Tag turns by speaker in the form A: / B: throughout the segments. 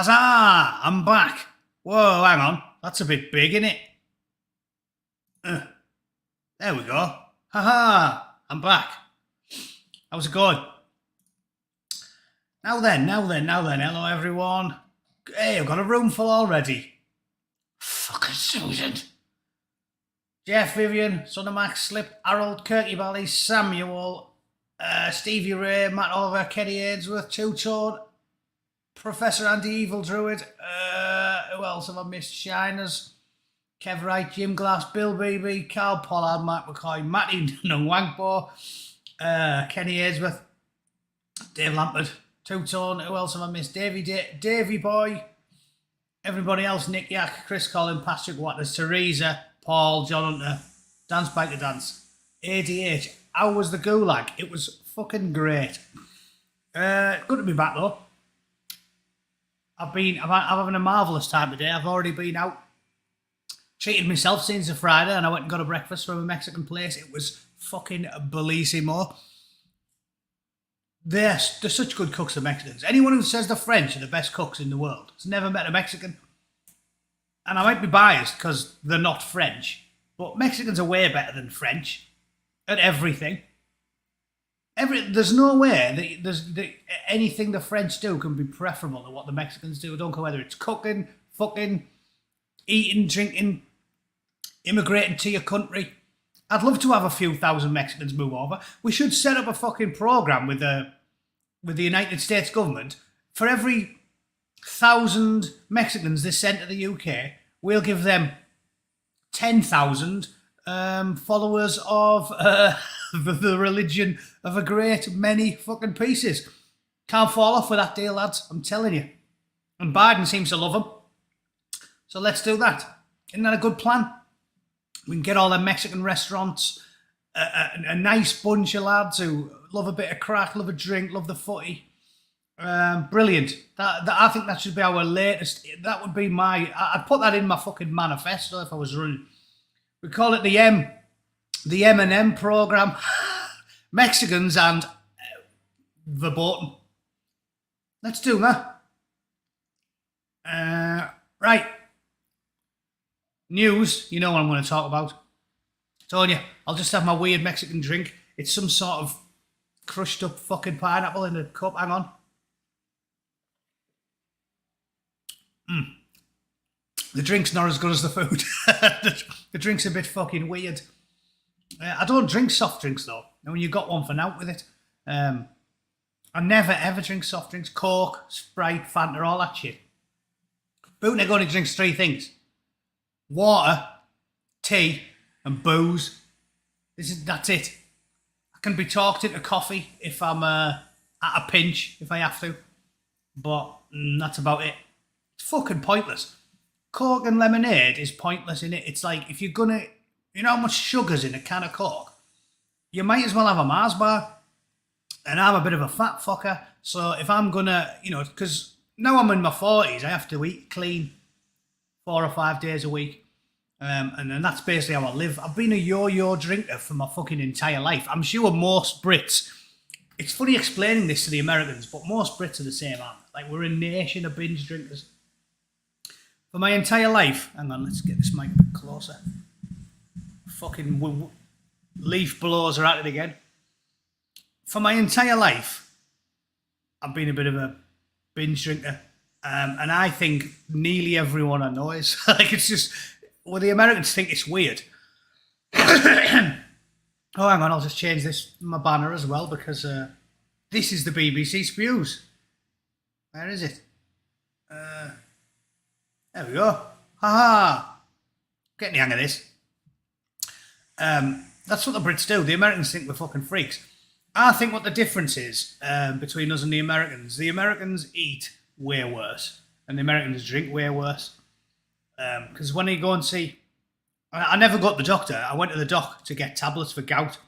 A: Huzzah! I'm back. Whoa, hang on. That's a bit big, isn't it? There we go. Ha! I'm back. How's it going? Now then. Hello, everyone. Hey, I've got a room full already. Fucking Susan. Jeff, Vivian, Son of Max, Slip, Harold, Kirky Bally, Samuel, Stevie Ray, Matt Over, Kenny Aidsworth, Two-Tone, Professor Andy Evil Druid, who else have I missed? Shiners, Kev Wright, Jim Glass, Bill Beebe, Carl Pollard, Mark McCoy, Matty Nwangbo, Kenny Aidsworth, Dave Lampard, Two-Tone, who else have I missed? Davey Boy, everybody else, Nick Yak, Chris Collin, Patrick Watters, Teresa, Paul, John Hunter, Dance Bike to Dance, ADH. How was the gulag? It was fucking great. Good to be back though. I'm having a marvellous time today. I've already been out, treated myself since a Friday, and I went and got a breakfast from a Mexican place. It was fucking bellissimo. They're such good cooks, the Mexicans. Anyone who says the French are the best cooks in the world has never met a Mexican. And I might be biased because they're not French, but Mexicans are way better than French at everything. There's no way that anything the French do can be preferable to what the Mexicans do. I don't care whether it's cooking, fucking, eating, drinking, immigrating to your country. I'd love to have a few thousand Mexicans move over. We should set up a fucking program with the United States government. For every 1,000 Mexicans they send to the UK, we'll give them 10,000 followers of the religion of a great many fucking pieces. Can't fall off with that deal, lads. I'm telling you. And Biden seems to love them. So let's do that. Isn't that a good plan? We can get all the Mexican restaurants, a nice bunch of lads who love a bit of crack, love a drink, love the footy. Brilliant. I think that should be our latest. That would be I'd put that in my fucking manifesto if I was running. We call it the M&M program. Mexicans and verboten. Let's do that. Right. News, you know what I'm going to talk about. Told you, I'll just have my weird Mexican drink. It's some sort of crushed up fucking pineapple in a cup. Hang on. The drink's not as good as the food. The drink's a bit fucking weird. I don't drink soft drinks though. Now, when you got one for now with it. I never ever drink soft drinks. Coke, Sprite, Fanta, all that shit. Bootleg only drinks 3 things. Water, tea, and booze. That's it. I can be talked into coffee if I'm at a pinch, if I have to. But that's about it. It's fucking pointless. Coke and lemonade is pointless, innit? It's like, if you're gonna... You know how much sugar's in a can of Coke? You might as well have a Mars bar. And I'm a bit of a fat fucker. So if I'm gonna, because now I'm in my 40s, I have to eat clean 4 or 5 days a week. And then that's basically how I live. I've been a yo-yo drinker for my fucking entire life. I'm sure most Brits... It's funny explaining this to the Americans, but most Brits are the same, aren't they? Like, we're a nation of binge drinkers. For my entire life... Hang on, let's get this mic a bit closer. Fucking leaf blowers are at it again. For my entire life, I've been a bit of a binge drinker. And I think nearly everyone I know is. Like, it's just... Well, the Americans think it's weird. Oh, hang on, I'll just change my banner as well, because this is the BBC Spews. Where is it? There we go. Ha! Getting the hang of this. That's what the Brits do. The Americans think we're fucking freaks. I think what the difference is between us and the Americans eat way worse, and the Americans drink way worse. Because when you go and see... I never got the doctor. I went to the doc to get tablets for gout.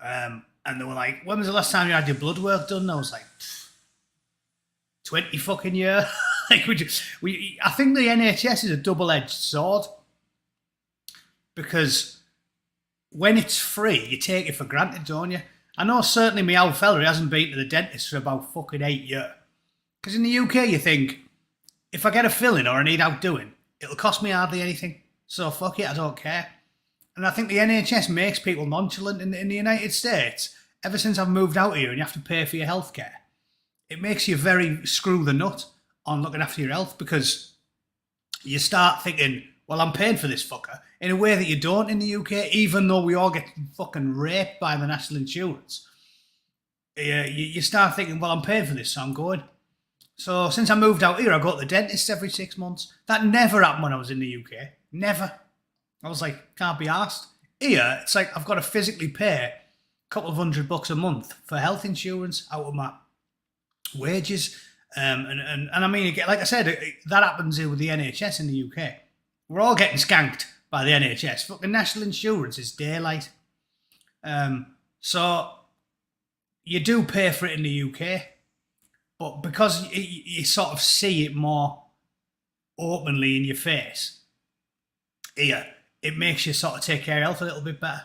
A: And they were like, when was the last time you had your blood work done? And I was like, 20 fucking year. Like, I think the NHS is a double-edged sword. Because when it's free, you take it for granted, don't you? I know certainly my old fella, he hasn't been to the dentist for about fucking 8 years. Because in the UK, you think, if I get a filling or I need outdoing, it'll cost me hardly anything. So fuck it, I don't care. And I think the NHS makes people nonchalant in the United States. Ever since I've moved out here and you have to pay for your healthcare, it makes you very screw the nut on looking after your health, because you start thinking, well, I'm paying for this fucker, in a way that you don't in the UK, even though we all get fucking raped by the national insurance. You start thinking, well, I'm paying for this, so I'm going. So since I moved out here, I go to the dentist every 6 months. That never happened when I was in the UK. Never. I was like, can't be arsed. Here, it's like I've got to physically pay a couple of $100 a month for health insurance out of my wages. And I mean, like I said, that happens here with the NHS in the UK. We're all getting skanked by the NHS. Fucking national insurance is daylight. So you do pay for it in the UK, but because you sort of see it more openly in your face, here, it makes you sort of take care of health a little bit better.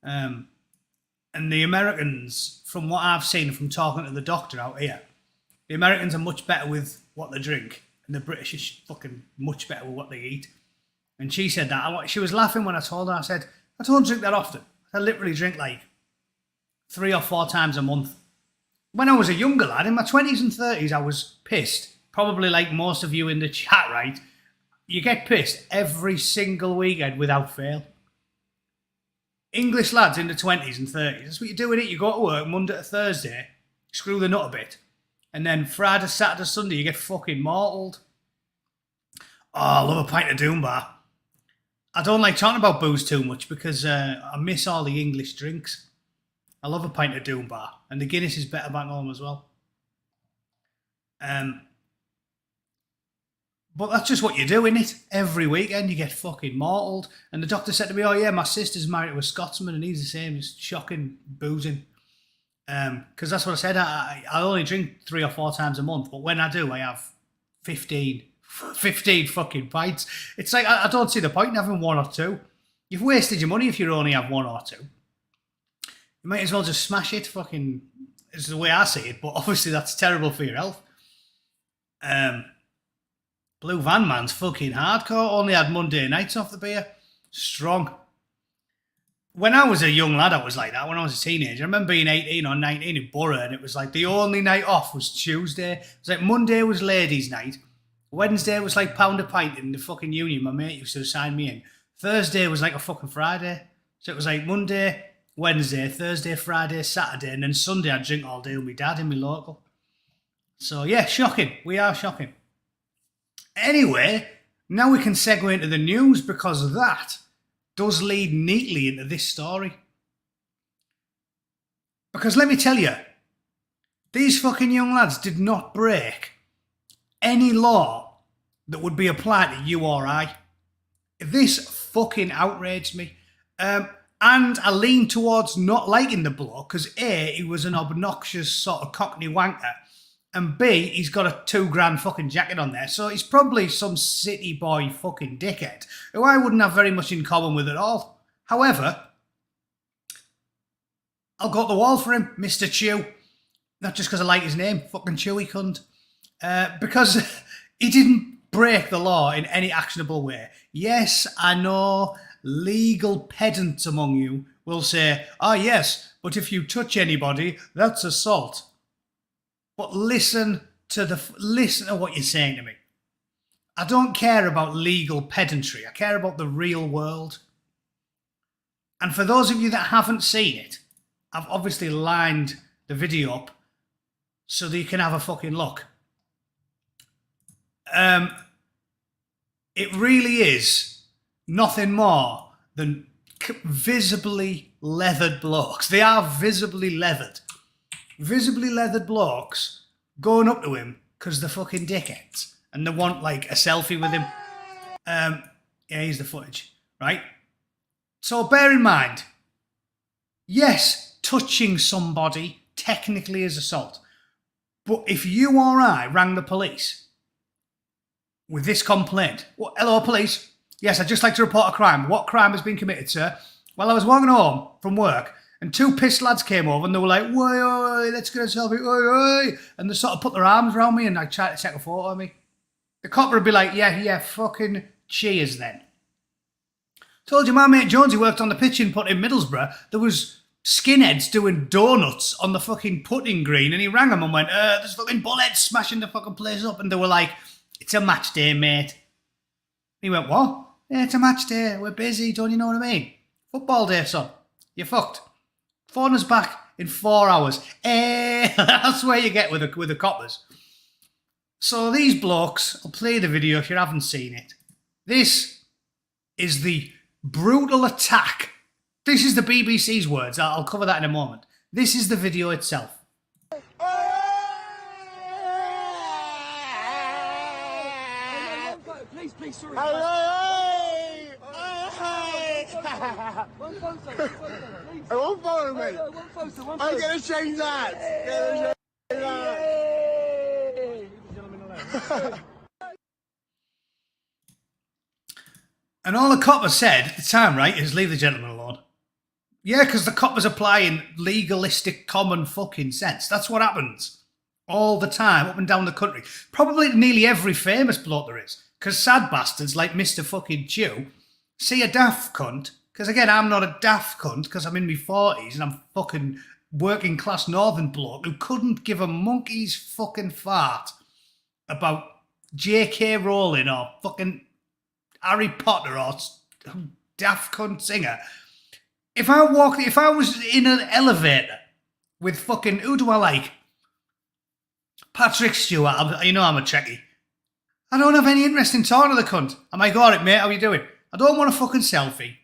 A: And the Americans, from what I've seen from talking to the doctor out here, the Americans are much better with what they drink, and the British are fucking much better with what they eat. And she said that. She was laughing when I told her. I said, I don't drink that often. I literally drink like 3 or 4 times a month. When I was a younger lad, in my 20s and 30s, I was pissed. Probably like most of you in the chat, right? You get pissed every single weekend without fail. English lads in the 20s and 30s, that's what you do with it. You go to work Monday to Thursday, screw the nut a bit, and then Friday, Saturday, Sunday, you get fucking mortaled. Oh, I love a pint of Doom Bar. I don't like talking about booze too much because I miss all the English drinks. I love a pint of Doom Bar, and the Guinness is better back home as well. But that's just what you do, innit? Every weekend you get fucking mortaled. And the doctor said to me, oh yeah, my sister's married to a Scotsman and he's the same, just shocking boozing. Because that's what I said, I only drink 3 or 4 times a month, but when I do, I have 15 fucking pints. It's like, I don't see the point in having 1 or 2. You've wasted your money if you only have 1 or 2. You might as well just smash it, fucking, is the way I see it, but obviously that's terrible for your health. Blue Van Man's fucking hardcore, only had Monday nights off the beer. Strong. When I was a young lad, I was like that. When I was a teenager, I remember being 18 or 19 in Borough, and it was like the only night off was Tuesday. It was like Monday was ladies' night. Wednesday was like pound a pint in the fucking union. My mate used to sign me in. Thursday was like a fucking Friday. So it was like Monday, Wednesday, Thursday, Friday, Saturday, and then Sunday I'd drink all day with my dad in my local. So yeah, shocking. We are shocking. Anyway, now we can segue into the news, because that does lead neatly into this story. Because let me tell you, these fucking young lads did not break any law that would be applied to you or I. This fucking outraged me. And I lean towards not liking the bloke, because A, he was an obnoxious sort of cockney wanker, and B, he's got a $2,000 fucking jacket on there, so he's probably some city boy fucking dickhead, who I wouldn't have very much in common with at all. However, I'll go to the wall for him, Mr. Chew. Not just because I like his name, fucking Chewy cunt. Because he didn't break the law in any actionable way. Yes, I know legal pedants among you will say, oh yes, but if you touch anybody, that's assault. But listen to what you're saying to me. I don't care about legal pedantry. I care about the real world. And for those of you that haven't seen it, I've obviously lined the video up so that you can have a fucking look. It really is nothing more than visibly leathered blokes. They are visibly leathered. Visibly leathered blokes going up to him because they're fucking dickheads and they want like a selfie with him. Yeah, here's the footage, right? So bear in mind, yes, touching somebody technically is assault. But if you or I rang the police with this complaint, well, hello police, yes, I'd just like to report a crime. What crime has been committed, sir? Well, I was walking home from work and 2 pissed lads came over and they were like, oi, let's get a selfie, oi. And they sort of put their arms around me and I tried to take a photo of me. The copper would be like, yeah, fucking cheers then. Told you my mate Jonesy worked on the pitching putt in Middlesbrough. There was skinheads doing donuts on the fucking putting green, and he rang them and went, there's fucking bullheads smashing the fucking place up. And they were like, it's a match day, mate. He went, what? Yeah, it's a match day. We're busy, don't you know what I mean? Football day, son. You're fucked. Phone us back in 4 hours. That's where you get with the coppers. So these blokes, I'll play the video if you haven't seen it. This is the brutal attack. This is the BBC's words. I'll cover that in a moment. This is the video itself.
B: Please, sorry. One photo, please.
C: I won't follow me.
B: One photo.
C: I'm going to change that.
A: And all the copper said at the time, right, is leave the gentleman alone. Yeah, because the coppers applying legalistic common fucking sense. That's what happens all the time up and down the country. Probably nearly every famous bloke there is. Because sad bastards like Mr. fucking Chew see a daft cunt. Because again, I'm not a daft cunt because I'm in my 40s and I'm fucking working class northern bloke who couldn't give a monkey's fucking fart about J.K. Rowling or fucking Harry Potter or daft cunt singer. If I was in an elevator with fucking, who do I like? Patrick Stewart, you know I'm a Trekkie. I don't have any interest in talking to the cunt. I'm like, all right, mate, how you doing? I don't want a fucking selfie.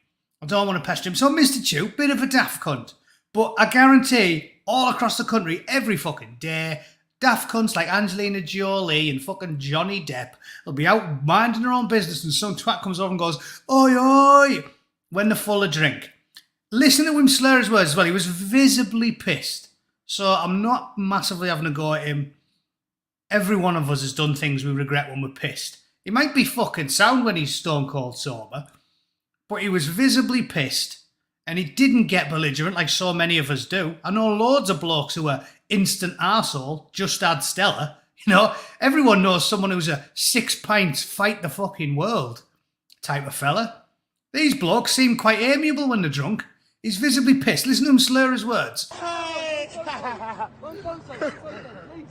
A: I don't want to pester him. So Mr. Chew, bit of a daft cunt. But I guarantee all across the country, every fucking day, daft cunts like Angelina Jolie and fucking Johnny Depp will be out minding their own business and some twat comes over and goes, oi, oi, when they're full of drink. Listen to him slur his words as well. He was visibly pissed. So I'm not massively having a go at him. Every one of us has done things we regret when we're pissed. He might be fucking sound when he's stone cold sober, but he was visibly pissed and he didn't get belligerent like so many of us do. I know loads of blokes who are instant arsehole, just add Stella. You know, everyone knows someone who's a 6 pints fight the fucking world type of fella. These blokes seem quite amiable when they're drunk. He's visibly pissed. Listen to him slur his words.
B: One photo, please.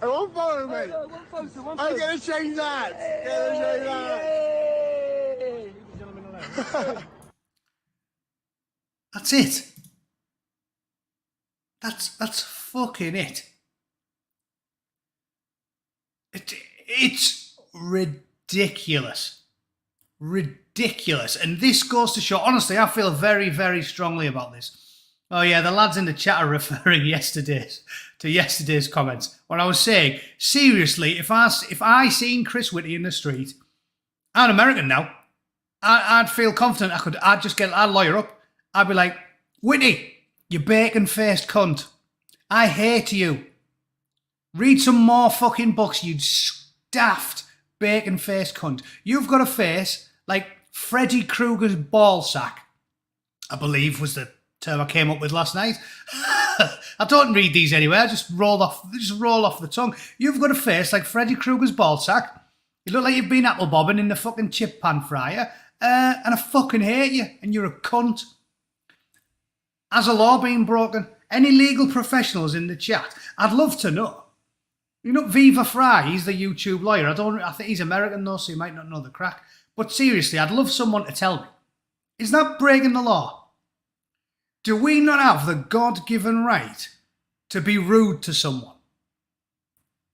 C: I won't follow me.
B: One photo.
C: I'm going to change that.
A: That's it. That's fucking it. It's ridiculous. Ridiculous. And this goes to show, honestly, I feel very, very strongly about this. Oh yeah, the lads in the chat are referring to yesterday's comments. When I was saying, seriously, if I seen Chris Whitty in the street, I'm American now, I'd feel confident I'd lawyer up. I'd be like, Whitty, you bacon-faced cunt. I hate you. Read some more fucking books, you daft bacon-faced cunt. You've got a face like Freddy Krueger's ball sack, I believe was the term I came up with last night. I don't read these anywhere, I just roll off the tongue. You've got a face like Freddy Krueger's ball sack. You look like you've been apple bobbing in the fucking chip pan fryer. And I fucking hate you, and you're a cunt. Has a law been broken? Any legal professionals in the chat? I'd love to know. You know, Viva Fry, he's the YouTube lawyer. I think he's American though, so he might not know the crack. But seriously, I'd love someone to tell me. Is that breaking the law? Do we not have the God-given right to be rude to someone?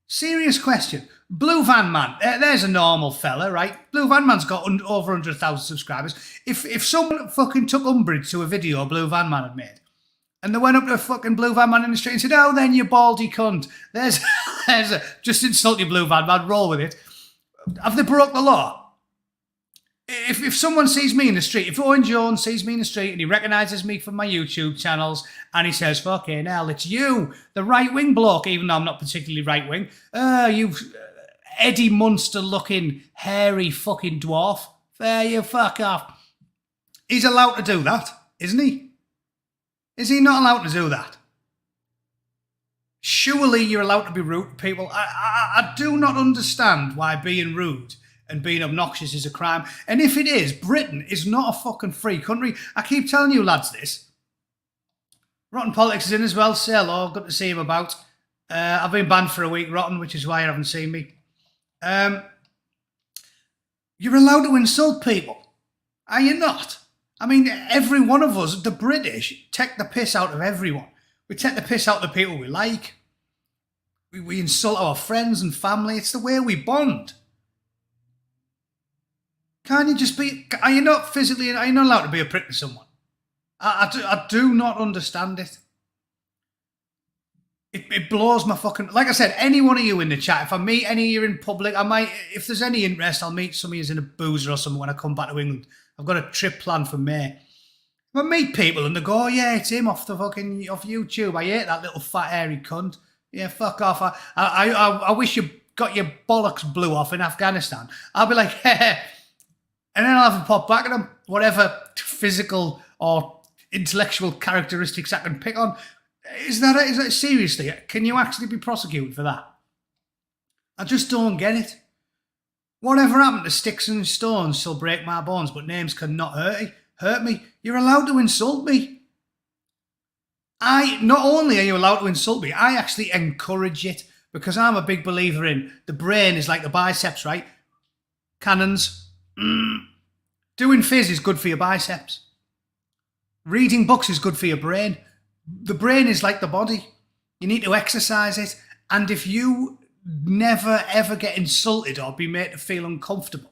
A: Serious question. Blue Van Man, there's a normal fella, right? Blue Van Man's got over 100,000 subscribers. If someone fucking took umbrage to a video Blue Van Man had made, and they went up to a fucking Blue Van Man in the street and said, oh, then you baldy cunt. There's just insult you, Blue Van Man, roll with it. Have they broke the law? If someone sees me in the street, if Owen Jones sees me in the street and he recognises me from my YouTube channels and he says, fucking hell, it's you, the right-wing bloke, even though I'm not particularly right-wing, you Eddie Munster-looking, hairy fucking dwarf, there you fuck off. He's allowed to do that, isn't he? Is he not allowed to do that? Surely you're allowed to be rude to people. I do not understand why being rude and being obnoxious is a crime. And if it is, Britain is not a fucking free country. I keep telling you lads this. Rotten Politics is in as well. Say hello. Good to see him about. I've been banned for a week, Rotten, which is why you haven't seen me. You're allowed to insult people. Are you not? I mean, every one of us, the British, take the piss out of everyone. We take the piss out of the people we like. We insult our friends and family. It's the way we bond. Can't you just be... Are you not physically... Are you not allowed to be a prick to someone? I do not understand it. It blows my fucking... Like I said, any one of you in the chat, if I meet any of you in public, I might... If there's any interest, I'll meet some of you in a boozer or something when I come back to England. I've got a trip planned for May. If I meet people and they go, oh yeah, it's him off YouTube. I hate that little fat hairy cunt. Yeah, fuck off. I wish you got your bollocks blew off in Afghanistan. I'll be like, heh. And then I'll have a pop back at them. Whatever physical or intellectual characteristics I can pick on. Is that seriously? Can you actually be prosecuted for that? I just don't get it. Whatever happened to sticks and stones shall break my bones, but names cannot hurt me. You're allowed to insult me. Not only are you allowed to insult me, I actually encourage it because I'm a big believer in the brain is like the biceps, right? Cannons. Doing fizz is good for your biceps. Reading books is good for your brain. The brain is like the body. You need to exercise it. And if you never ever get insulted or be made to feel uncomfortable,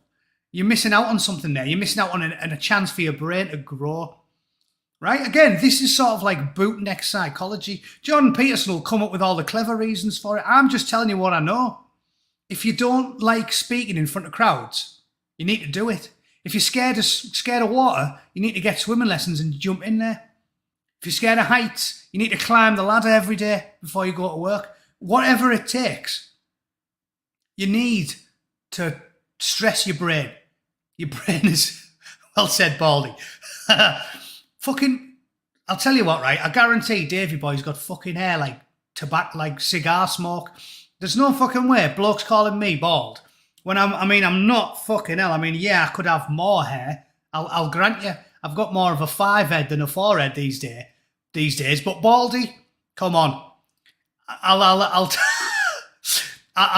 A: you're missing out on something there. You're missing out on a chance for your brain to grow. Right? Again, this is sort of like bootneck psychology. Jordan Peterson will come up with all the clever reasons for it. I'm just telling you what I know. If you don't like speaking in front of crowds, you need to do it. If you're scared of water, you need to get swimming lessons and jump in there. If you're scared of heights, you need to climb the ladder every day before you go to work. Whatever it takes, you need to stress your brain. Your brain is, well said, Baldy. Fucking, I'll tell you what, right? I guarantee Davey Boy's got fucking hair like tobacco, like cigar smoke. There's no fucking way blokes calling me bald. When I'm not fucking hell. I mean, yeah, I could have more hair. I'll grant you, I've got more of a 5 head than a 4 head these days. But Baldy, come on. I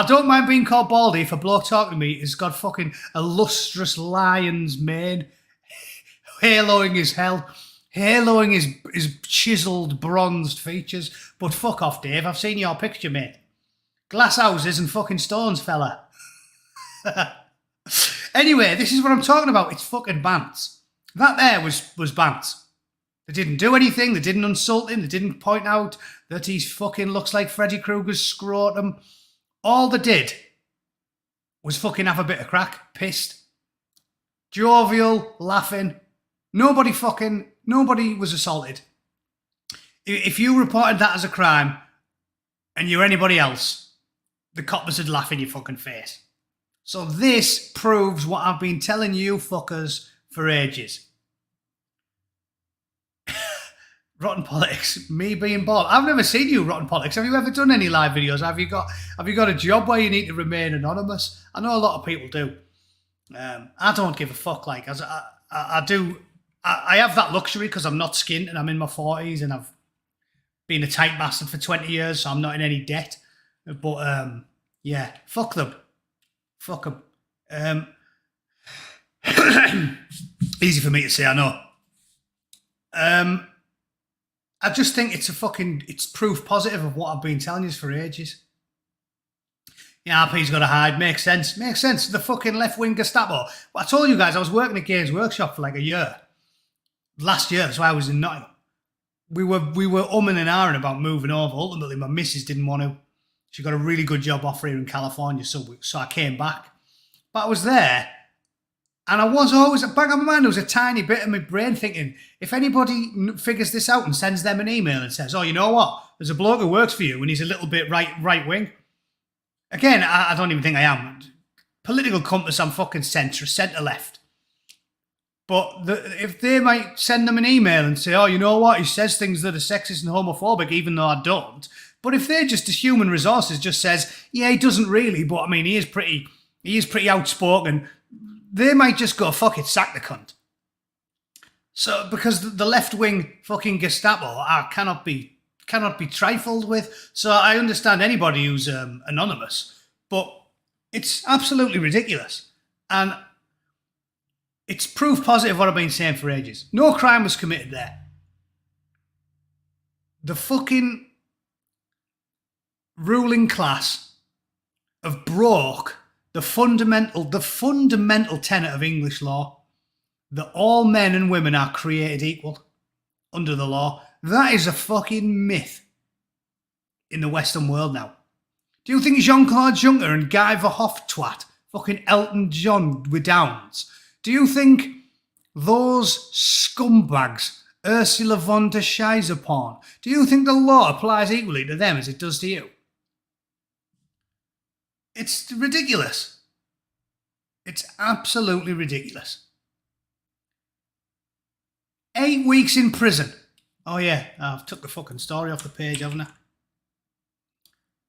A: don't mind being called Baldy if a bloke talking to me has got fucking a lustrous lion's mane, haloing his chiselled, bronzed features. But fuck off, Dave. I've seen your picture, mate. Glass houses and fucking stones, fella. Anyway, this is what I'm talking about. It's fucking bants. That there was bants. They didn't do anything. They didn't insult him. They didn't point out that he fucking looks like Freddy Krueger's scrotum. All they did was fucking have a bit of crack. Pissed. Jovial, laughing. Nobody was assaulted. If you reported that as a crime and you're anybody else, the coppers would laugh in your fucking face. So this proves what I've been telling you fuckers for ages. Rotten Politics, me being bald. I've never seen you, Rotten Politics. Have you ever done any live videos? Have you got a job where you need to remain anonymous? I know a lot of people do. I don't give a fuck. Like, I do. I have that luxury because I'm not skint and I'm in my 40s and I've been a tight bastard for 20 years, so I'm not in any debt. But yeah, fuck them. Fuck them. Easy for me to say, I know. I just think it's proof positive of what I've been telling you for ages. Yeah, RP's got to hide. Makes sense. The fucking left-wing Gestapo. But I told you guys, I was working at Games Workshop for like a year. Last year, that's why I was in Nottingham. We were umming and ahhing about moving over. Ultimately, my missus didn't want to. She got a really good job offer here in California, so I came back. But I was there, and I was always, back on my mind, there was a tiny bit of my brain thinking, if anybody figures this out and sends them an email and says, oh, you know what? There's a bloke who works for you and he's a little bit right-wing. Again, I don't even think I am. Political compass, I'm fucking centre-left. But if they might send them an email and say, oh, you know what? He says things that are sexist and homophobic, even though I don't. But if they're just as human resources just says, yeah, he doesn't really, but I mean, he is pretty He is pretty outspoken. They might just go, fuck it, sack the cunt. So, because the left-wing fucking Gestapo cannot be trifled with. So I understand anybody who's anonymous, but it's absolutely ridiculous. And it's proof positive what I've been saying for ages. No crime was committed there. The fucking ruling class have broke the fundamental tenet of English law, that all men and women are created equal under the law. That is a fucking myth in the Western world now. Do you think Jean-Claude Juncker and Guy Verhofstadt, fucking Elton John with Downs, do you think those scumbags, Ursula von der Scheisseporn, do you think the law applies equally to them as it does to you? It's ridiculous. It's absolutely ridiculous. 8 weeks in prison. Oh yeah, I've took the fucking story off the page, haven't I?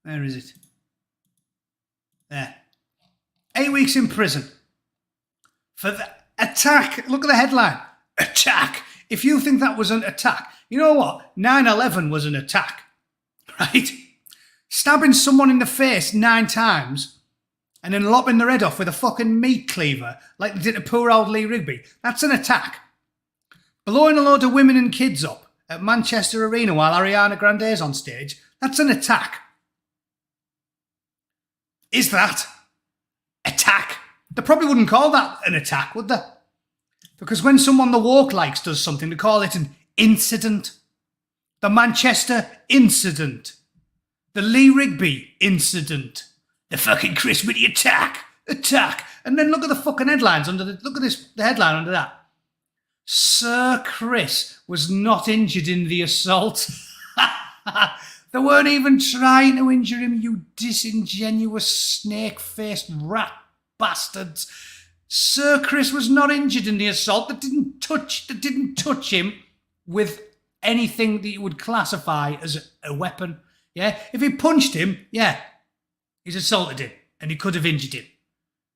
A: Where is it? There. 8 weeks in prison. For the attack. Look at the headline. Attack. If you think that was an attack, you know what? 9/11 was an attack. Right? Stabbing someone in the face 9 times and then lopping their head off with a fucking meat cleaver like they did to poor old Lee Rigby. That's an attack. Blowing a load of women and kids up at Manchester Arena while Ariana Grande's on stage. That's an attack. Is that attack? They probably wouldn't call that an attack, would they? Because when someone the woke likes does something, they call it an incident. The Manchester incident. The Lee Rigby incident. The fucking Chris Whitty attack. Attack. And then look at the fucking headlines under the headline under that. Sir Chris was not injured in the assault. They weren't even trying to injure him, you disingenuous snake-faced rat bastards. Sir Chris was not injured in the assault. They didn't touch him with anything that you would classify as a weapon. Yeah, if he punched him, yeah, he's assaulted him and he could have injured him.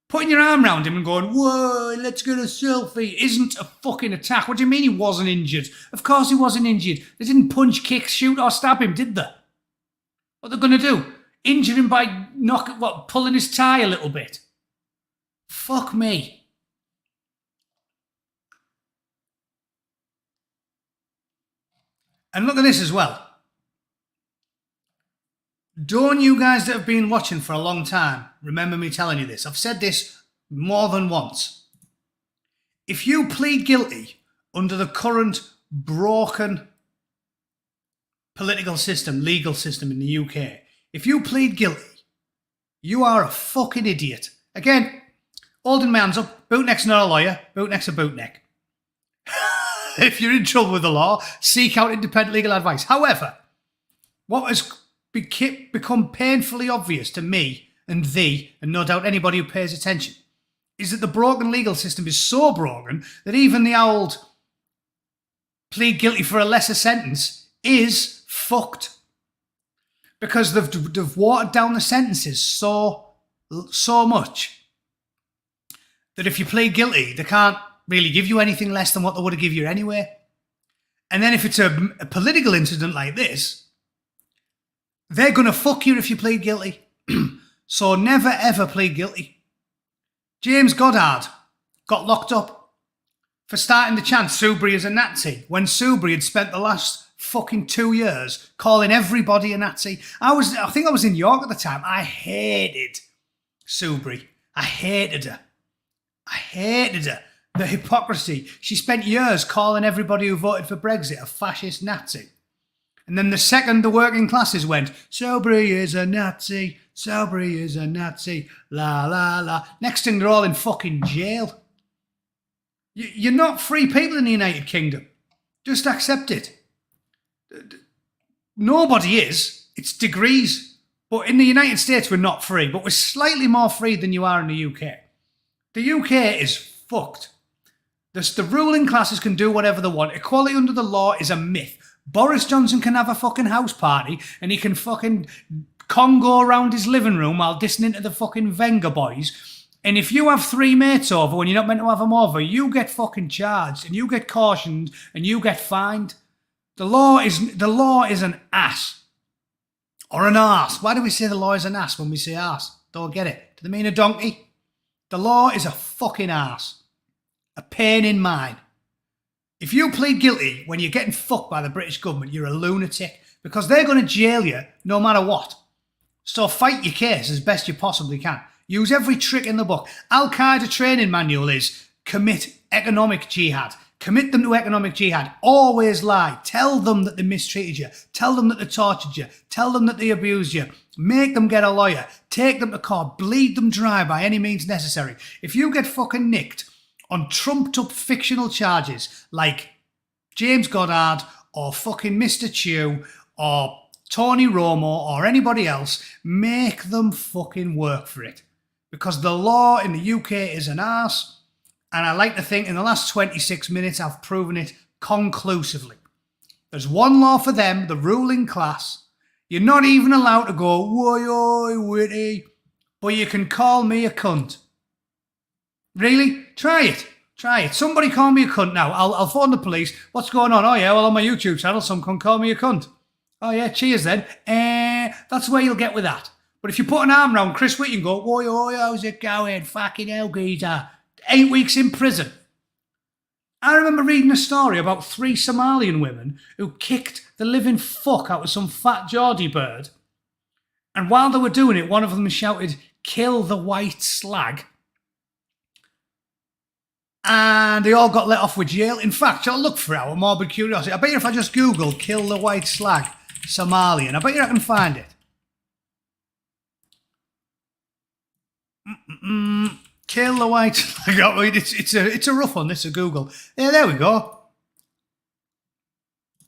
A: Putting your arm around him and going, whoa, let's get a selfie, isn't a fucking attack. What do you mean he wasn't injured? Of course he wasn't injured. They didn't punch, kick, shoot or stab him, did they? What are they going to do? Injure him by pulling his tie a little bit? Fuck me. And look at this as well. Don't you guys that have been watching for a long time remember me telling you this? I've said this more than once. If you plead guilty under the current broken political system, legal system in the UK, if you plead guilty, you are a fucking idiot. Again, holding my hands up, bootneck's not a lawyer, bootneck's a bootneck. If you're in trouble with the law, seek out independent legal advice. However, what has become painfully obvious to me and thee, and no doubt anybody who pays attention, is that the broken legal system is so broken that even the old plead guilty for a lesser sentence is fucked. Because they've watered down the sentences so much that if you plead guilty, they can't really give you anything less than what they would have given you anyway. And then if it's a political incident like this, they're going to fuck you if you plead guilty. So never ever plead guilty. James Goddard got locked up for starting to chant Subri as a Nazi when Subri had spent the last fucking 2 years calling everybody a Nazi. I think I was in York at the time. I hated Subri. I hated her. The hypocrisy. She spent years calling everybody who voted for Brexit a fascist Nazi. And then the second the working classes went, Sobri is a Nazi, Sobri is a Nazi, la la la. Next thing they're all in fucking jail. You're not free people in the United Kingdom. Just accept it. Nobody is. It's degrees. But in the United States we're not free, but we're slightly more free than you are in the UK. The UK is fucked. The ruling classes can do whatever they want. Equality under the law is a myth. Boris Johnson can have a fucking house party and he can fucking Congo around his living room while listening to the fucking Venga boys And if you have 3 mates over when you're not meant to have them over, you get fucking charged and you get cautioned and you get fined. The law is an ass. Or an arse. Why do we say the law is an ass when we say arse? Don't get it. Do they mean a donkey? The law is a fucking arse. A pain in mine. If you plead guilty when you're getting fucked by the British government, you're a lunatic because they're going to jail you no matter what. So fight your case as best you possibly can. Use every trick in the book. Al-Qaeda training manual is commit economic jihad. Commit them to economic jihad. Always lie. Tell them that they mistreated you. Tell them that they tortured you. Tell them that they abused you. Make them get a lawyer. Take them to court. Bleed them dry by any means necessary. If you get fucking nicked on trumped up fictional charges like James Goddard or fucking Mr. Chew or Tony Romo or anybody else, make them fucking work for it. Because the law in the UK is an arse. And I like to think in the last 26 minutes I've proven it conclusively. There's one law for them, the ruling class. You're not even allowed to go, oi, Whitty, but you can call me a cunt. Really? Try it. Try it. Somebody call me a cunt now. I'll phone the police. What's going on? Oh yeah, well on my YouTube channel some cunt call me a cunt. Oh yeah, cheers then. That's where you'll get with that. But if you put an arm around Chris Whitty and go, oi, how's it going? Fucking hell, geezer. 8 weeks in prison. I remember reading a story about 3 Somalian women who kicked the living fuck out of some fat Geordie bird. And while they were doing it, one of them shouted, "Kill the white slag." And they all got let off with jail. In fact, I'll look for it out of morbid curiosity. I bet you if I just Google "kill the white slag Somalian," I bet you I can find it. Kill the white slag. I mean, it's a rough one, this, a Google. Yeah, there we go.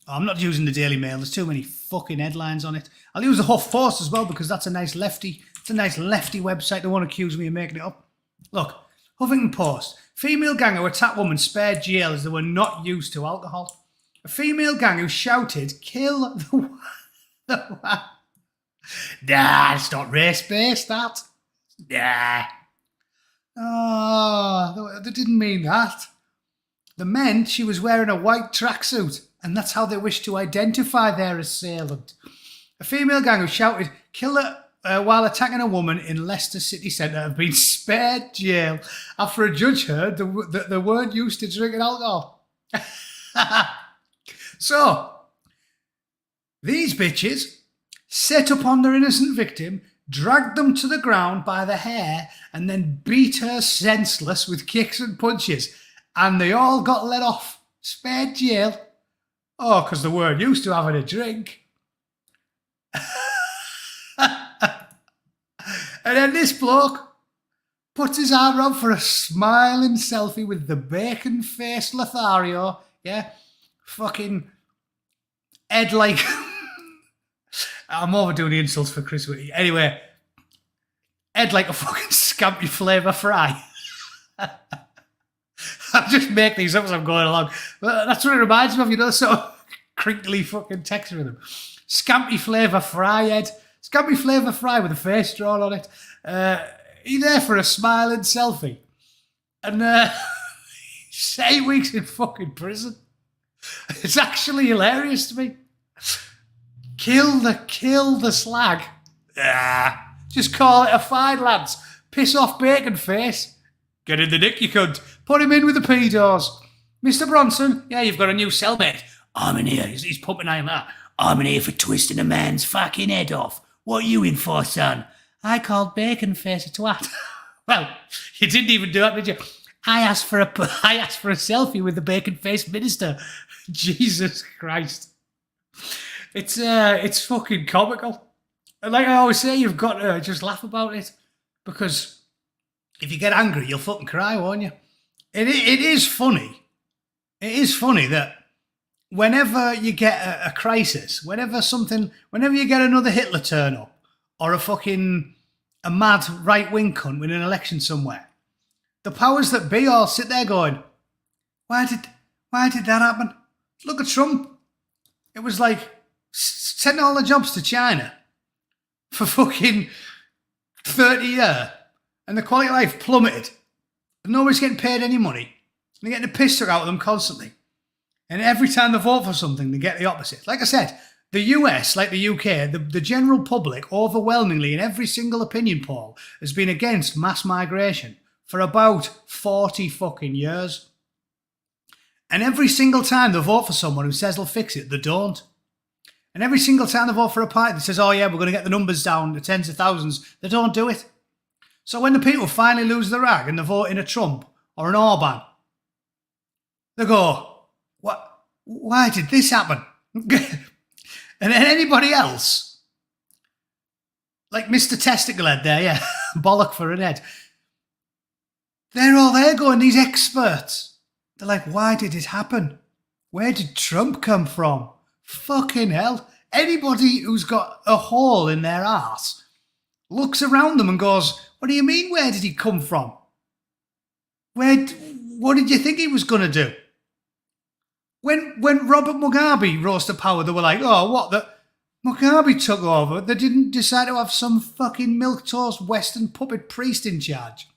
A: Oh, I'm not using the Daily Mail. There's too many fucking headlines on it. I'll use the Huff Post as well because that's a nice lefty. It's a nice lefty website. They won't accuse me of making it up. Look, Huffington Post. Female gang who attacked woman spared jail as they were not used to alcohol. A female gang who shouted, "Kill the Nah, it's not race-based, that. Nah. Oh, they didn't mean that. They meant she was wearing a white tracksuit, and that's how they wished to identify their assailant. A female gang who shouted, "Kill her," while attacking a woman in Leicester city centre have been spared jail after a judge heard that they weren't used to drinking alcohol. So, these bitches set upon their innocent victim, dragged them to the ground by the hair, and then beat her senseless with kicks and punches. And they all got let off. Spared jail. Oh, because they weren't used to having a drink. And then this bloke puts his arm around for a smiling selfie with the bacon-faced Lothario. Yeah? Fucking head like... I'm overdoing the insults for Chris Whitty. Anyway, head like a fucking scampi flavour fry. I'll just make these up as I'm going along. But that's what it reminds me of, you know, sort of crinkly fucking texture with them. Scampi flavour fry head. Scampi flavour fry with a face drawn on it. He's there for a smiling selfie. And he's 8 weeks in fucking prison. It's actually hilarious to me. Kill the slag. Just call it a fine, lads. Piss off bacon face. Get in the dick, you cunt. Put him in with the pedos. Mr. Bronson, yeah, you've got a new cellmate. I'm in here. He's pumping iron that. I'm in here for twisting a man's fucking head off. What are you in for, son? I called bacon face a twat. Well, you didn't even do that, did you? I asked for a selfie with the bacon faced minister. Jesus Christ. It's fucking comical. And like I always say, you've got to just laugh about it. Because if you get angry, you'll fucking cry, won't you? It is funny. It is funny that whenever you get a crisis, whenever you get another Hitler turn up, or a mad right-wing cunt win an election somewhere, the powers that be all sit there going, why did that happen? Look at Trump. It was like sending all the jobs to China for fucking 30 years. and the quality of life plummeted. And nobody's getting paid any money. They're getting the piss took out of them constantly. And every time they vote for something, they get the opposite. Like I said, the US, like the UK, the general public, overwhelmingly in every single opinion poll, has been against mass migration for about 40 fucking years. And every single time they vote for someone who says they'll fix it, they don't. And every single time they vote for a party that says, oh yeah, we're going to get the numbers down to tens of thousands, they don't do it. So when the people finally lose the rag and they vote in a Trump or an Orban, they go, what? Why did this happen? And then anybody else, like Mr. Testicle Head there, yeah, bollock for an head, they're all there going, these experts. They're like, why did it happen? Where did Trump come from? Fucking hell. Anybody who's got a hole in their arse looks around them and goes, what do you mean, where did he come from? What did you think he was going to do? When Robert Mugabe rose to power, they were like, oh, what, the Mugabe took over. They didn't decide to have some fucking milquetoast Western puppet priest in charge.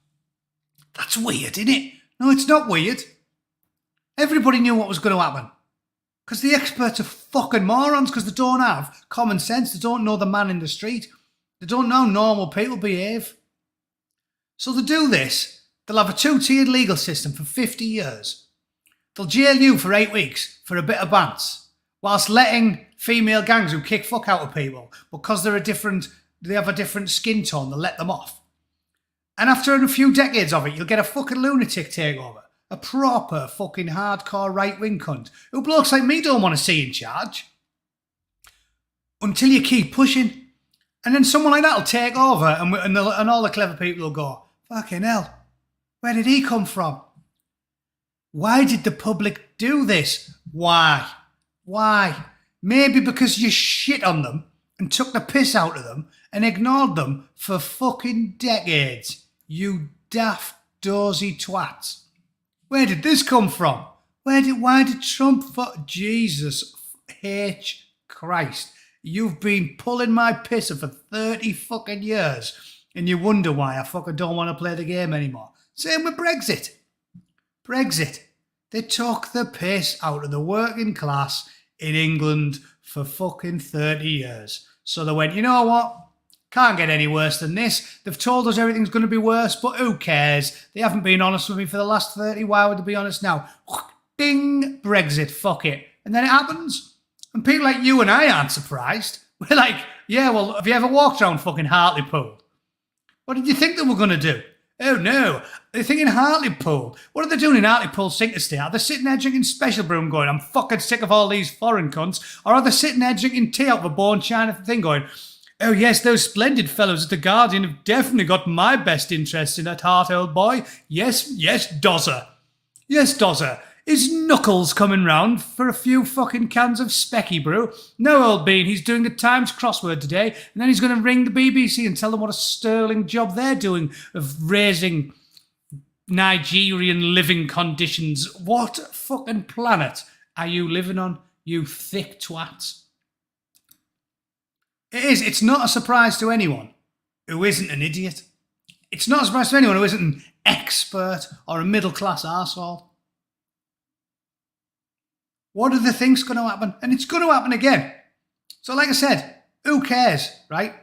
A: That's weird, isn't it? No, it's not weird. Everybody knew what was going to happen. Because the experts are fucking morons, because they don't have common sense. They don't know the man in the street. They don't know how normal people behave. So they do this. They'll have a two-tiered legal system for 50 years. They'll jail you for 8 weeks for a bit of bants, whilst letting female gangs who kick fuck out of people, because they have a different skin tone, they'll let them off. And after a few decades of it, you'll get a fucking lunatic takeover. A proper fucking hardcore right-wing cunt who blokes like me don't want to see in charge. Until you keep pushing. And then someone like that will take over and all the clever people will go, fucking hell, where did he come from? Why did the public do this? Why? Maybe because you shit on them and took the piss out of them and ignored them for fucking decades. You daft, dozy twats. Where did this come from? Why did Trump Jesus H. Christ. You've been pulling my pisser for 30 fucking years and you wonder why I fucking don't want to play the game anymore. Same with Brexit. They took the piss out of the working class in England for fucking 30 years. So they went, you know what? Can't get any worse than this. They've told us everything's going to be worse, but who cares? They haven't been honest with me for the last 30. Why would they be honest now? Ding, Brexit, fuck it. And then it happens. And people like you and I aren't surprised. We're like, yeah, well, have you ever walked around fucking Hartlepool? What did you think they were going to do? Oh no, they're thinking Hartlepool. What are they doing in Hartlepool sink estate? Are they sitting there drinking special brew and going, I'm fucking sick of all these foreign cunts? Or are they sitting there drinking tea out of a bone china thing going, oh yes, those splendid fellows at the Guardian have definitely got my best interest in at heart, old boy. Yes, Dozzer. Yes, Dozzer. Is Knuckles coming round for a few fucking cans of specky brew? No, old bean, he's doing the Times crossword today, and then he's going to ring the BBC and tell them what a sterling job they're doing of raising Nigerian living conditions. What fucking planet are you living on, you thick twats? It is. It's not a surprise to anyone who isn't an idiot. It's not a surprise to anyone who isn't an expert or a middle-class arsehole. What do they think's going to happen? And it's going to happen again. So like I said, who cares, right?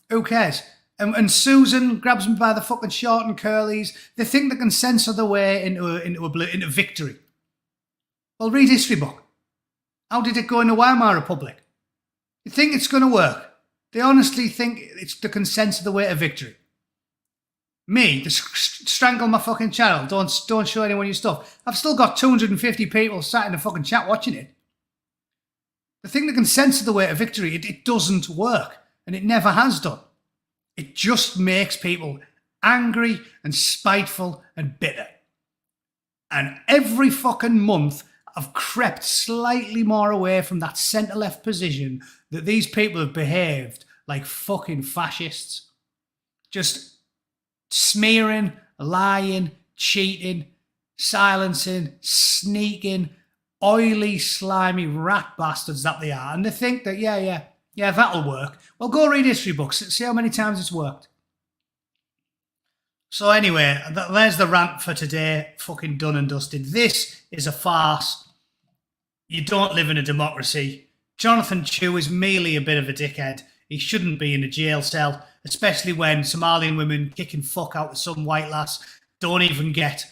A: Who cares? And Susan grabs me by the fucking short and curlies. They think they can censor their way into victory. Well, read history book. How did it go in the Weimar Republic? You think it's going to work? They honestly think they can censor the way to victory. Me, to strangle my fucking channel, don't show anyone your stuff. I've still got 250 people sat in the fucking chat watching it. The thing that can censor the way to victory, it doesn't work. And it never has done. It just makes people angry and spiteful and bitter. And every fucking month, I've crept slightly more away from that centre-left position that these people have behaved like fucking fascists. Just smearing, lying, cheating, silencing, sneaking, oily, slimy rat bastards that they are. And they think that, yeah, that'll work. Well, go read history books. See how many times it's worked. So anyway, there's the rant for today. Fucking done and dusted. This is a farce. You don't live in a democracy. Jonathan Chew is merely a bit of a dickhead. He shouldn't be in a jail cell, especially when Somalian women kicking fuck out with some white lass don't even get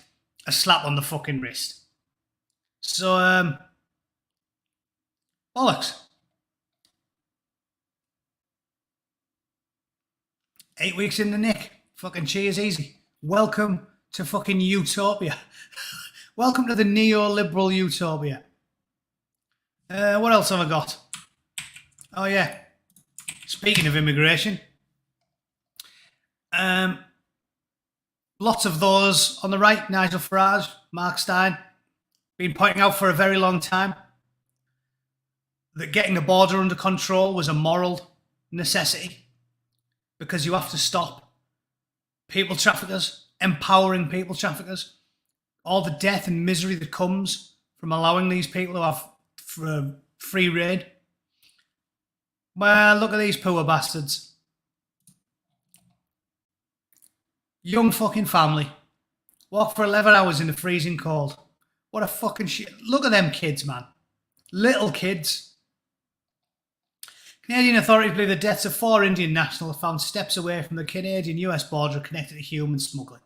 A: a slap on the fucking wrist. So, bollocks. 8 weeks in the nick. Fucking cheers easy. Welcome to fucking utopia. Welcome to the neoliberal utopia. What else have I got? Oh yeah. Speaking of immigration, lots of those on the right, Nigel Farage, Mark Stein, been pointing out for a very long time that getting the border under control was a moral necessity because you have to stop people traffickers, empowering people traffickers, all the death and misery that comes from allowing these people to have free reign. Well, look at these poor bastards. Young fucking family. Walk for 11 hours in the freezing cold. What a fucking shit. Look at them kids, man. Little kids. Canadian authorities believe the deaths of 4 Indian nationals found steps away from the Canadian-US border connected to human smuggling.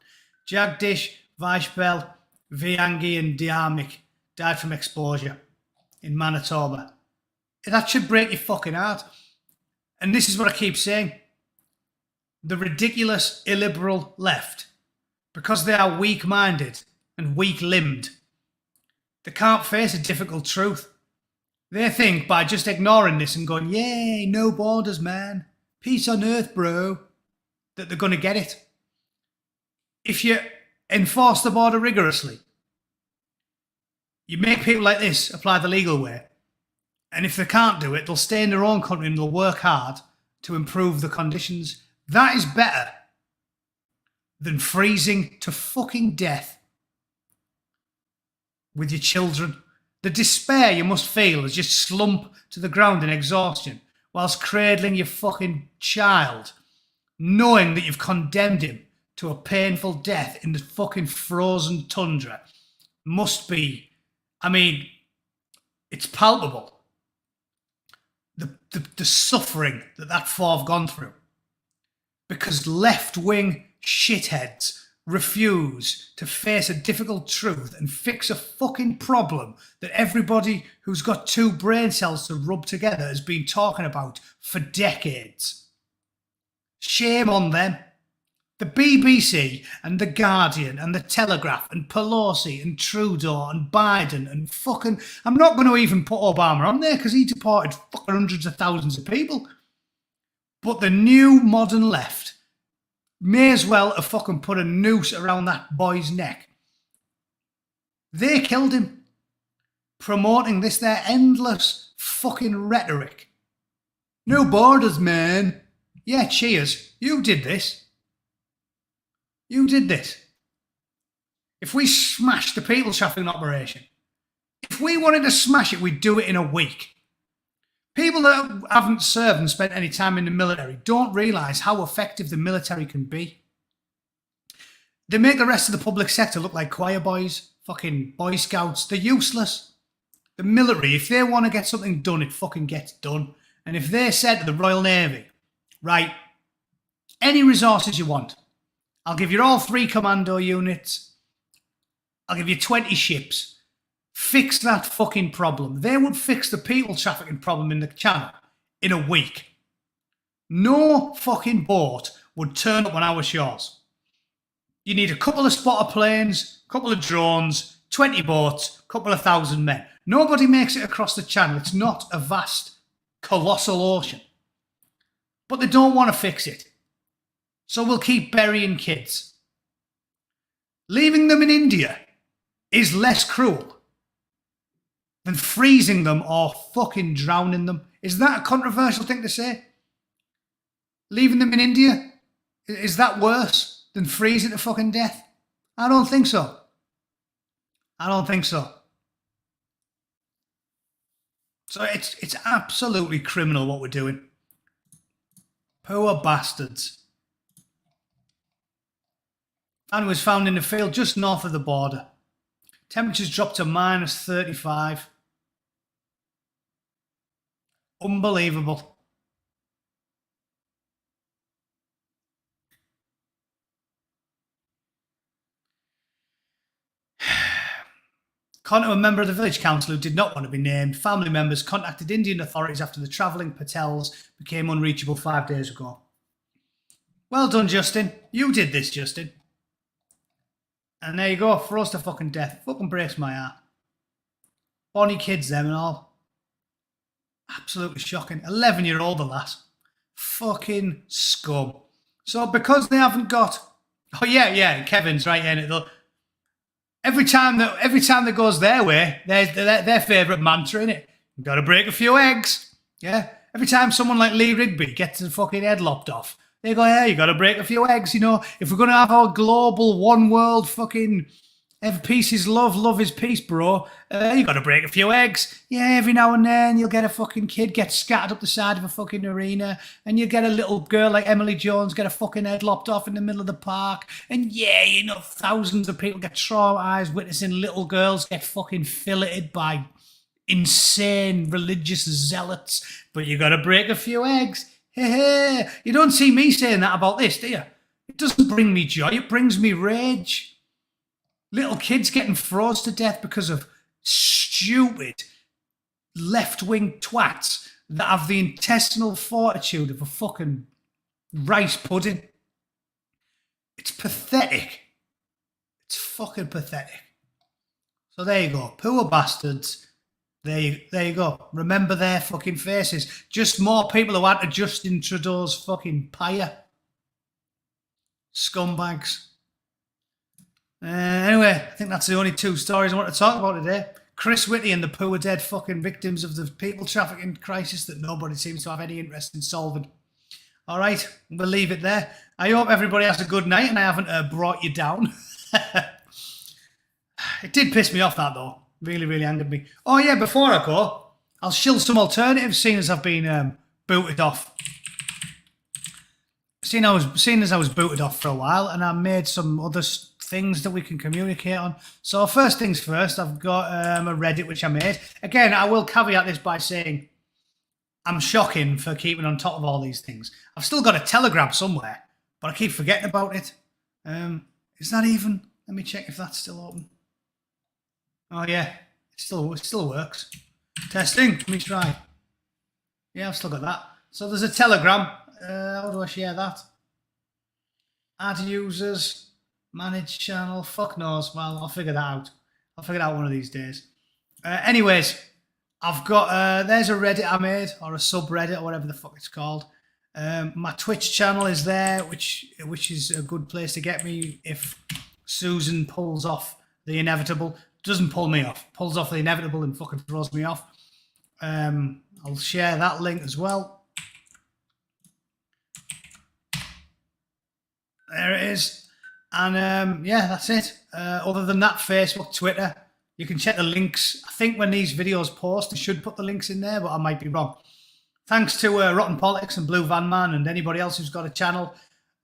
A: Jagdish, Vaishbel, Viangi and Diamik died from exposure in Manitoba. That should break your fucking heart. And this is what I keep saying. The ridiculous illiberal left, because they are weak-minded and weak-limbed, they can't face a difficult truth. They think by just ignoring this and going, yay, no borders, man. Peace on earth, bro, that they're going to get it. If you enforce the border rigorously, you make people like this apply the legal way. And if they can't do it, they'll stay in their own country and they'll work hard to improve the conditions. That is better than freezing to fucking death with your children. The despair you must feel as you slump to the ground in exhaustion whilst cradling your fucking child, knowing that you've condemned him to a painful death in the fucking frozen tundra, must be, I mean, it's palpable. The suffering that four have gone through. Because left-wing shitheads refuse to face a difficult truth and fix a fucking problem that everybody who's got 2 brain cells to rub together has been talking about for decades. Shame on them. The BBC and The Guardian and The Telegraph and Pelosi and Trudeau and Biden and fucking... I'm not going to even put Obama on there because he deported fucking hundreds of thousands of people. But the new modern left may as well have fucking put a noose around that boy's neck. They killed him, promoting their endless fucking rhetoric. No borders, man. Yeah, cheers. You did this. You did this. If we smashed the people trafficking operation, if we wanted to smash it, we'd do it in a week. People that haven't served and spent any time in the military don't realise how effective the military can be. They make the rest of the public sector look like choir boys, fucking Boy Scouts. They're useless. The military, if they want to get something done, it fucking gets done. And if they said to the Royal Navy, right, any resources you want, I'll give you all 3 commando units, I'll give you 20 ships, fix that fucking problem. They would fix the people trafficking problem in the channel in a week. No fucking boat would turn up on our shores. You need a couple of spotter planes, a couple of drones, 20 boats, a couple of thousand men. Nobody makes it across the channel. It's not a vast, colossal ocean. But they don't want to fix it. So we'll keep burying kids. Leaving them in India is less cruel than freezing them or fucking drowning them. Is that a controversial thing to say? Leaving them in India? Is that worse than freezing to fucking death? I don't think so. I don't think so. So it's absolutely criminal what we're doing. Poor bastards. and was found in a field just north of the border. Temperatures dropped to -35. Unbelievable. According to a member of the village council who did not want to be named, family members contacted Indian authorities after the travelling Patels became unreachable 5 days ago. Well done, Justin. You did this, Justin. And there you go, froze to fucking death. Fucking breaks my heart. Bonny kids, them and all. Absolutely shocking. 11-year-old, the lass. Fucking scum. So because they haven't got... Oh, yeah, Kevin's right in it. Every time that goes their way, their favourite mantra, innit? You've got to break a few eggs. Yeah? Every time someone like Lee Rigby gets his fucking head lopped off, they go, yeah, you got to break a few eggs, you know. If we're going to have our global one world fucking peace is love, love is peace, bro, you got to break a few eggs. Yeah, every now and then you'll get a fucking kid get scattered up the side of a fucking arena, and you get a little girl like Emily Jones get a fucking head lopped off in the middle of the park. And yeah, you know, thousands of people get traumatized witnessing little girls get fucking filleted by insane religious zealots. But you got to break a few eggs. Hey, you don't see me saying that about this, do you? It doesn't bring me joy, it brings me rage. Little kids getting froze to death because of stupid left-wing twats that have the intestinal fortitude of a fucking rice pudding. It's pathetic. It's fucking pathetic. So there you go. Poor bastards. There you go. Remember their fucking faces. Just more people who add to Justin Trudeau's fucking pyre. Scumbags. Anyway, I think that's the only two stories I want to talk about today. Chris Whitty and the poor dead fucking victims of the people trafficking crisis that nobody seems to have any interest in solving. All right, we'll leave it there. I hope everybody has a good night and I haven't brought you down. It did piss me off, that though. Really, really angered me. Oh yeah, before I go, I'll shill some alternatives, seeing as I've been booted off. Seeing as I was booted off for a while, and I made some other things that we can communicate on. So first things first, I've got a Reddit which I made. Again, I will caveat this by saying I'm shocking for keeping on top of all these things. I've still got a Telegram somewhere, but I keep forgetting about it. Is that even? Let me check if that's still open. Oh yeah, it still works. Testing. Let me try. Yeah, I've still got that. So there's a Telegram. How do I share that? Add users. Manage channel. Fuck knows. Well, I'll figure that out. I'll figure it out one of these days. Anyways, I've got... there's a Reddit I made, or a subreddit, or whatever the fuck it's called. My Twitch channel is there, which is a good place to get me if Susan pulls off the inevitable. Doesn't pull me off. Pulls off the inevitable and fucking throws me off. I'll share that link as well. There it is. And yeah, that's it. Other than that, Facebook, Twitter, you can check the links. I think when these videos post, I should put the links in there, but I might be wrong. Thanks to Rotten Politics and Blue Van Man and anybody else who's got a channel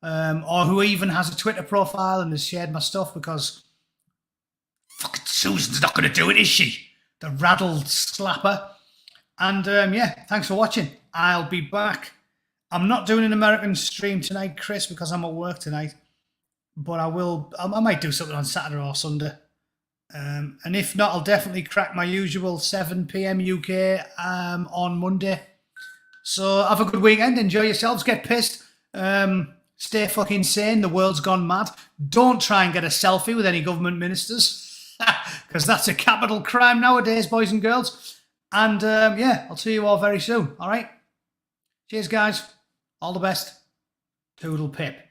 A: or who even has a Twitter profile and has shared my stuff, because fucking Susan's not going to do it, is she? The raddled slapper. And yeah, thanks for watching. I'll be back. I'm not doing an American stream tonight, Chris, because I'm at work tonight. But I might do something on Saturday or Sunday. And if not, I'll definitely crack my usual 7 p.m. UK on Monday. So have a good weekend. Enjoy yourselves. Get pissed. Stay fucking sane. The world's gone mad. Don't try and get a selfie with any government ministers, because that's a capital crime nowadays, boys and girls. And yeah, I'll see you all very soon. All right? Cheers, guys. All the best. Toodle pip.